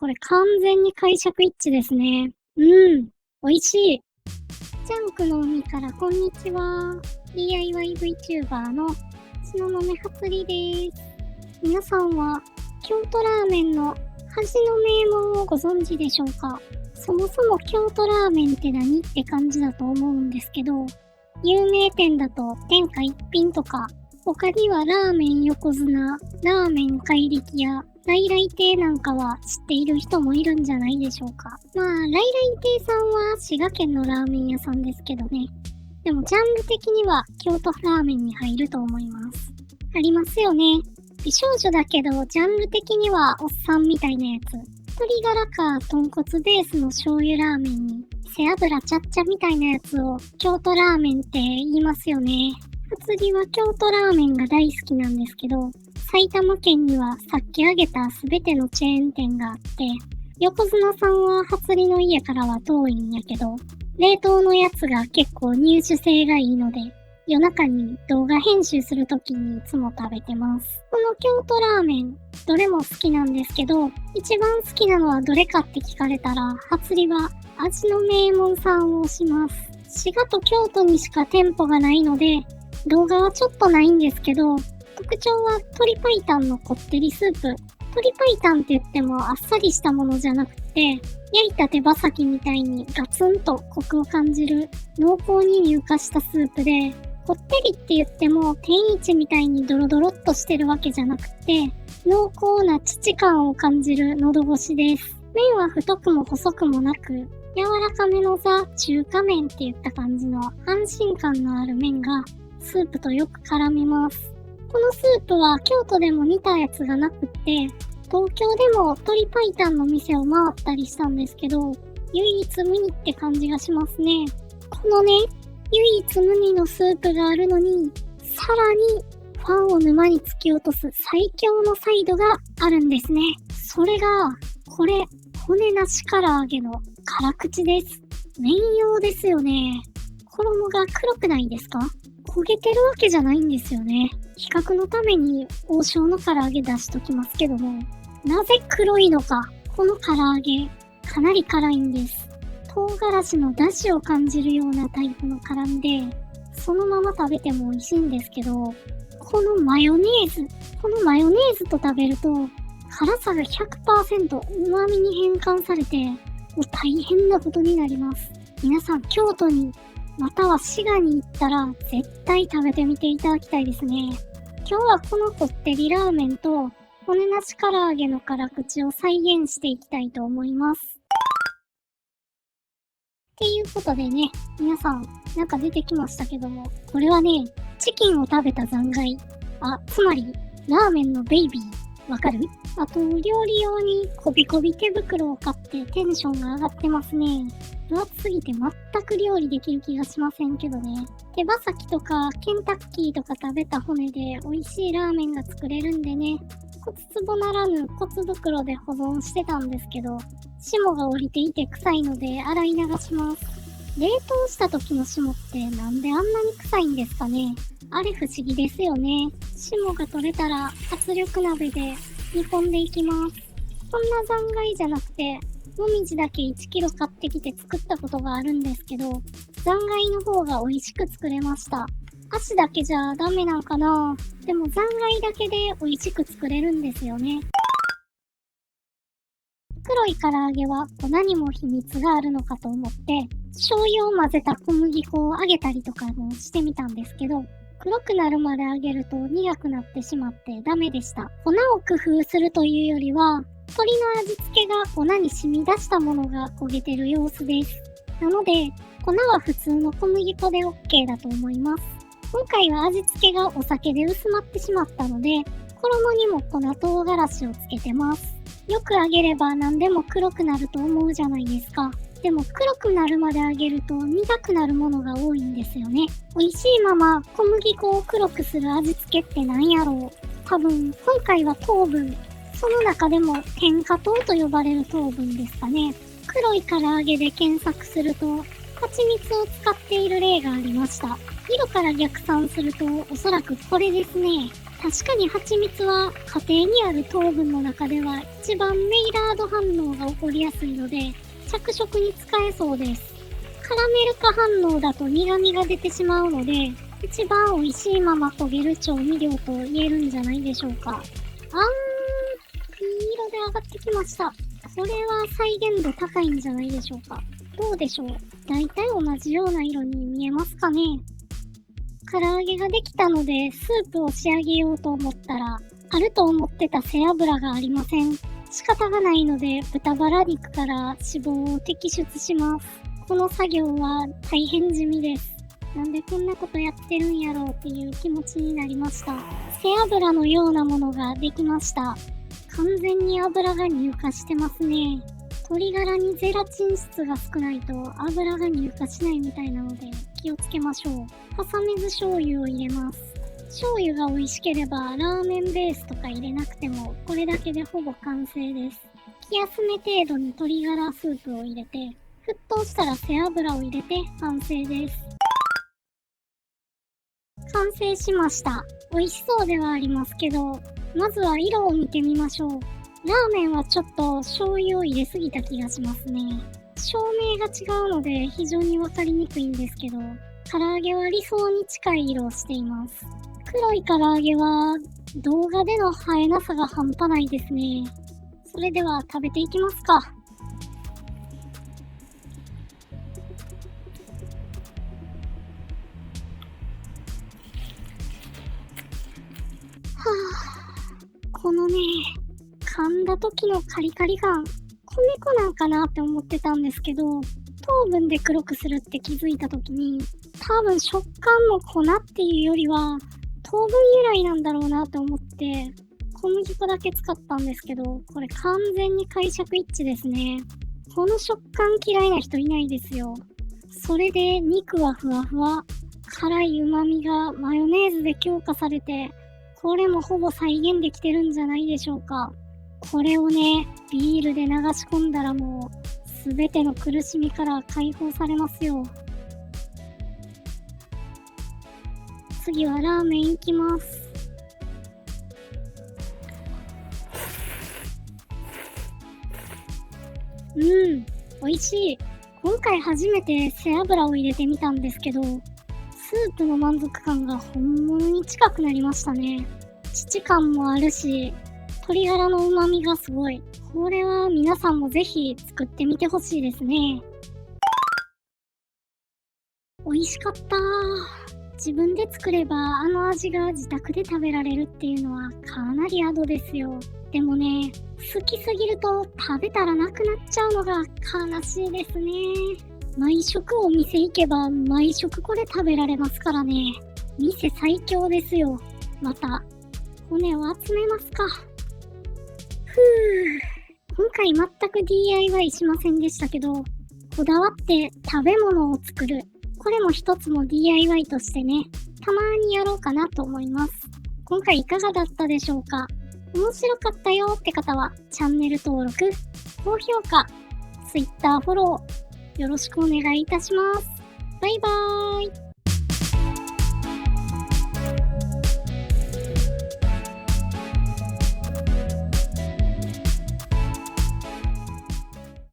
これ完全に解釈一致ですね。美味しい。ジャンクの海からこんにちは。DIY VTuber の東雲はつりです。皆さんは京都ラーメンの恥の名門をご存知でしょうか？そもそも京都ラーメンって何って感じだと思うんですけど、有名店だと天下一品とか、他にはラーメン横綱、ラーメン怪力や来来亭なんかは知っている人もいるんじゃないでしょうか。まあ、来来亭さんは滋賀県のラーメン屋さんですけどね。でもジャンル的には京都ラーメンに入ると思います。ありますよね。美少女だけど、ジャンル的にはおっさんみたいなやつ。鶏ガラか豚骨ベースの醤油ラーメンに、背脂ちゃっちゃみたいなやつを京都ラーメンって言いますよね。はつりは京都ラーメンが大好きなんですけど、埼玉県にはさっき挙げたすべてのチェーン店があって、横綱さんははつりの家からは遠いんやけど、冷凍のやつが結構入手性がいいので、夜中に動画編集するときにいつも食べてます。この京都ラーメン、どれも好きなんですけど、一番好きなのはどれかって聞かれたら、はつりは味の名門さんを推します。滋賀と京都にしか店舗がないので、動画はちょっとないんですけど、特徴は鶏白湯のこってりスープ。鶏白湯って言ってもあっさりしたものじゃなくて、焼いた手羽先みたいにガツンとコクを感じる濃厚に乳化したスープで、こってりって言っても天一みたいにドロドロっとしてるわけじゃなくて、濃厚な乳感を感じる喉越しです。麺は太くも細くもなく、柔らかめのザ中華麺って言った感じの安心感のある麺がスープとよく絡みます。このスープは京都でも似たやつがなくって、東京でも鶏白湯の店を回ったりしたんですけど、唯一無二って感じがしますね。このね、唯一無二のスープがあるのに、さらにファンを沼に突き落とす最強のサイドがあるんですね。それが、これ、骨なし唐揚げの辛口です。麺用ですよね。衣が黒くないですか？焦げてるわけじゃないんですよね。比較のために王将の唐揚げ出しときますけども、なぜ黒いのか。この唐揚げ、かなり辛いんです。唐辛子の出汁を感じるようなタイプの辛みで、そのまま食べても美味しいんですけど、このマヨネーズと食べると、辛さが 100% 旨味に変換されて、もう大変なことになります。皆さん、京都にまたは滋賀に行ったら絶対食べてみていただきたいですね。今日はこのこってりラーメンと骨なし唐揚げの辛口を再現していきたいと思います。っていうことでね、皆さんなんか出てきましたけども、これはね、チキンを食べた残骸。つまりラーメンのベイビー。わかる？あと、料理用にコビコビ手袋を買ってテンションが上がってますね。分厚すぎて全く料理できる気がしませんけどね。手羽先とかケンタッキーとか食べた骨で美味しいラーメンが作れるんでね。骨壺ならぬ骨袋で保存してたんですけど、霜が降りていて臭いので洗い流します。冷凍した時の霜ってなんであんなに臭いんですかね。あれ不思議ですよね。霜が取れたら圧力鍋で煮込んでいきます。こんな残骸じゃなくて、もみじだけ1キロ買ってきて作ったことがあるんですけど、残骸の方が美味しく作れました。足だけじゃダメなんかな？でも残骸だけで美味しく作れるんですよね。黒い唐揚げは粉にも秘密があるのかと思って、醤油を混ぜた小麦粉を揚げたりとかもしてみたんですけど、黒くなるまで揚げると苦くなってしまってダメでした。粉を工夫するというよりは、鶏の味付けが粉に染み出したものが焦げてる様子です。なので、粉は普通の小麦粉で OK だと思います。今回は味付けがお酒で薄まってしまったので、衣にも粉唐辛子をつけてます。よく揚げれば何でも黒くなると思うじゃないですか。でも黒くなるまで揚げると苦くなるものが多いんですよね。美味しいまま小麦粉を黒くする味付けって何やろう。多分今回は糖分。その中でも添加糖と呼ばれる糖分ですかね。黒い唐揚げで検索すると蜂蜜を使っている例がありました。色から逆算するとおそらくこれですね。確かに蜂蜜は家庭にある糖分の中では一番メイラード反応が起こりやすいので着色に使えそうです。カラメル化反応だと苦味が出てしまうので一番美味しいまま焦げる調味料と言えるんじゃないでしょうか。いい色で上がってきました。これは再現度高いんじゃないでしょうか。どうでしょう。だいたい同じような色に見えますかね。唐揚げができたのでスープを仕上げようと思ったらあると思ってた背脂がありません。仕方がないので豚バラ肉から脂肪を摘出します。この作業は大変地味です。なんでこんなことやってるんやろうっていう気持ちになりました。背脂のようなものができました。完全に油が乳化してますね。鶏ガラにゼラチン質が少ないと油が乳化しないみたいなので気をつけましょう。挟めず醤油を入れます。醤油が美味しければラーメンベースとか入れなくてもこれだけでほぼ完成です。気休め程度に鶏ガラスープを入れて沸騰したら背脂を入れて完成です。完成しました。美味しそうではありますけど、まずは色を見てみましょう。ラーメンはちょっと醤油を入れすぎた気がしますね。照明が違うので非常にわかりにくいんですけど、唐揚げは理想に近い色をしています。黒い唐揚げは動画での映えなさが半端ないですね。それでは食べていきますか。このね、噛んだ時のカリカリ感、米粉なんかなって思ってたんですけど、糖分で黒くするって気づいた時に、多分食感も粉っていうよりは、糖分由来なんだろうなって思って、小麦粉だけ使ったんですけど、これ完全に解釈一致ですね。この食感嫌いな人いないですよ。それで肉はふわふわ、辛い旨味がマヨネーズで強化されて、これもほぼ再現できてるんじゃないでしょうか。これをね、ビールで流し込んだらもう、すべての苦しみから解放されますよ。次はラーメンいきます。美味しい。今回初めて背脂を入れてみたんですけど、スープの満足感が本物に近くなりましたね。乳感もあるし、鶏ガラの旨味がすごい。これは皆さんもぜひ作ってみてほしいですね。美味しかったー。自分で作ればあの味が自宅で食べられるっていうのはかなりアドですよ。でもね、好きすぎると食べたらなくなっちゃうのが悲しいですね。毎食お店行けば毎食これ食べられますからね。店最強ですよ。また、骨を集めますか。今回全く DIY しませんでしたけど、こだわって食べ物を作る。これも一つの DIY としてね、たまにやろうかなと思います。今回いかがだったでしょうか。面白かったよって方はチャンネル登録、高評価、Twitter フォローよろしくお願いいたします。バイバーイ。